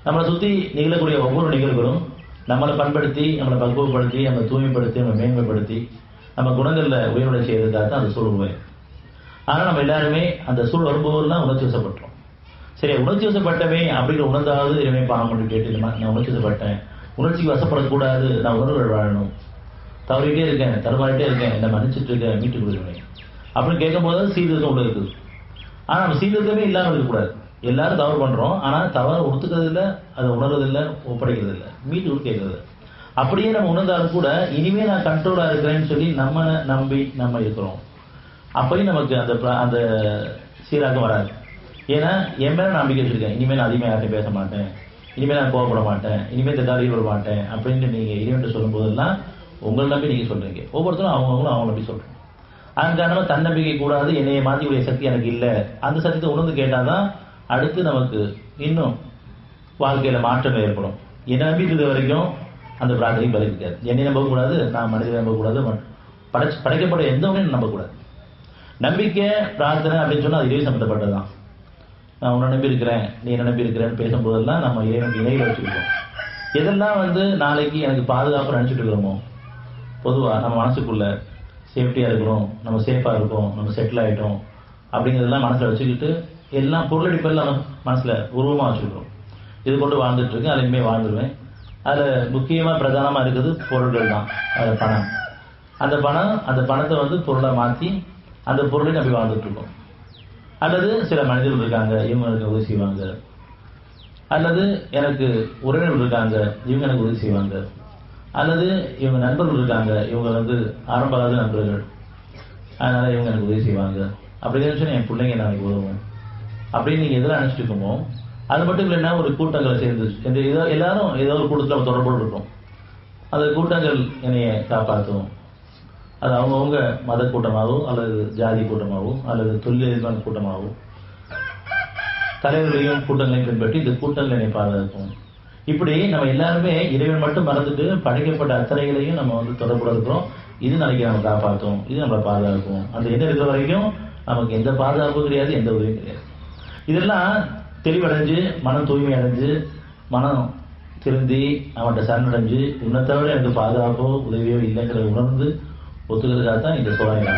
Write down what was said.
நம்மளை சுற்றி நிகழக்கூடிய ஒவ்வொரு நிகழ்வுகளும் நம்மளை பண்படுத்தி, நம்மளை பக்குவப்படுத்தி, நம்மளை தூய்மைப்படுத்தி, நம்மளை மேன்மைப்படுத்தி, நம்ம குணங்களில் உயர்வுடை செய்யறதுக்காக தான் அந்த சூழல் உருவாயிருக்கு. ஆனால் நம்ம எல்லாருமே அந்த சூழல் வரும்போதெல்லாம் உணர்ச்சி வசப்பட்டோம். சரி, உணர்ச்சி வசப்பட்டவே அப்படின்னு உணர்ந்தாவது இனிமே பாவம் பண்ணி கேட்டு நான் உணர்ச்சி வசப்பட்டேன், உணர்ச்சிக்கு வசப்படக்கூடாது, நான் உணர்வுகள் வாழணும், தவறிட்டே இருக்கேன், தடுமாறிட்டே இருக்கேன், என்ன மன்னிச்சுட்டு இருக்கேன், மீட்டு கொடுக்குறேன் அப்படின்னு கேட்கும்போது சீர்திருத்தம் உள்ள இருக்குது. ஆனால் நம்ம சீர்திருத்தமே இல்லாமல் இருக்கக்கூடாது. எல்லாரும் தவறு பண்ணுறோம், ஆனால் தவறு ஒத்துக்கிறது இல்லை, அதை உணர்றதில்லை, ஒப்படைக்கிறது இல்லை, மீட்டு கேட்கறது. அப்படியே நம்ம உணர்ந்தாலும் கூட இனிமேல் நான் கண்ட்ரோலாக இருக்கிறேன்னு சொல்லி நம்ம நம்பி நம்ம இருக்கிறோம். அப்பயும் நமக்கு அந்த சீராக்கம் வராது. ஏன்னா என் மேலே நம்பிக்கை வச்சுருக்கேன், இனிமேல் நான் அதிகமாக யார்ட்டையும் பேச மாட்டேன், இனிமேல் நான் கோவப்பட மாட்டேன், இனிமேல் இந்த காரியம் வர மாட்டேன் அப்படின்னு நீங்கள் இறைவன் சொல்லும் போதெல்லாம் உங்களை நம்பி நீங்கள் சொல்கிறீங்க. ஒவ்வொருத்தரும் அவங்களும் அவங்க நம்பி சொல்கிறோம். அதன் காரணமாக தன்னம்பிக்கை கூடாது, என்னையை மாற்றிக்கூடிய சக்தி எனக்கு இல்லை, அந்த சக்தியை உணர்ந்து கேட்டால் தான் அடுத்து நமக்கு இன்னும் வாழ்க்கையில் மாற்றம் ஏற்படும். என்னை நம்பிட்டு இருக்க வரைக்கும் அந்த பிரார்த்தனை பலிக்காது. என்னை நம்பக்கூடாது, நான் மனிதனை நம்பக்கூடாது, படைக்கப்பட்ட எந்த ஒன்றையும் நம்பக்கூடாது. நம்பிக்கை பிரார்த்தனை அப்படின்னு சொன்னால் அது இறைவன் சம்மந்தப்பட்டது தான். நான் உன்னை நம்பி இருக்கிறேன், நீ என்ன நம்பி இருக்கிறேன்னு பேசும்போதெல்லாம் நம்ம இறைவனுக்கு இணையில் வச்சுருக்கோம். எதெல்லாம் நாளைக்கு எனக்கு பாதுகாப்பு நினச்சிட்டு இருக்கிறோமோ, பொதுவாக நம்ம மனசுக்குள்ள சேஃப்டியாக இருக்கணும், நம்ம சேஃபாக இருக்கோம், நம்ம செட்டில் ஆகிட்டோம் அப்படிங்கிறதெல்லாம் மனசில் வச்சுக்கிட்டு எல்லாம் பொருளடிப்பெல்லாம் மனசில் உருவமாக வச்சுருக்கோம். இது கொண்டு வாழ்ந்துட்டு இருக்கேன், அதில் இனிமேல் வாழ்ந்துருவேன். அதில் முக்கியமாக பிரதானமாக இருக்குது பொருள்கள் தான். அதில் பணம், அந்த பணத்தை பொருளாக மாற்றி அந்த பொருளை நம்பி வாழ்ந்துட்டு இருக்கோம். அல்லது சில மனிதர்கள் இருக்காங்க, இவங்க எனக்கு உதவி செய்வாங்க, அல்லது எனக்கு உறவினர்கள் இருக்காங்க, இவங்க எனக்கு உதவி செய்வாங்க, அல்லது இவங்க நண்பர்கள் இருக்காங்க, இவங்க ஆரம்ப கால நண்பர்கள், அதனால இவங்க எனக்கு உதவி செய்வாங்க அப்படின்னு சொன்னால் என் பிள்ளைங்க நாளைக்கு உதவும் அப்படின்னு நீங்கள் எதில் நினச்சிட்டு இருக்கோமோ அது மட்டும் இல்லைன்னா ஒரு கூட்டங்களை சேர்ந்து எல்லாரும் ஏதோ ஒரு கூட்டத்தில் நம்ம தொடர்போடு இருக்கோம். அந்த கூட்டங்கள் என்னைய காப்பாற்றும். அது அவங்கவுங்க மத கூட்டமாகவும் அல்லது ஜாதி கூட்டமாகவும் அல்லது தொழிலதிபர் கூட்டமாகவும் தலைவர்களையும் கூட்டங்களையும் பின்பற்றி இந்த கூட்டங்கள் என்னை பாதுகாக்கும். இப்படி நம்ம எல்லாருமே இறைவன் மட்டும் மறந்துட்டு படைக்கப்பட்ட அத்தனைகளையும் நம்ம தொடர்புட இருக்கிறோம். இது நாளைக்கு நம்ம காப்பாற்றும், இது நம்மளை பாதுகாக்கும். அந்த எண்ணம் இருக்கிற வரைக்கும் நமக்கு எந்த பாதுகாப்பும் கிடையாது, எந்த உதவியும் கிடையாது. இதெல்லாம் தெளிவடைஞ்சு மனம் தூய்மை அடைஞ்சு மனம் திருந்தி அவன்கிட்ட சரணடைஞ்சு உன்னை தவிர எனக்கு பாதுகாப்போ உதவியோ இல்லைங்கிறத உணர்ந்து ஒத்துக்கிறதுக்காக தான் இந்த சோதனை.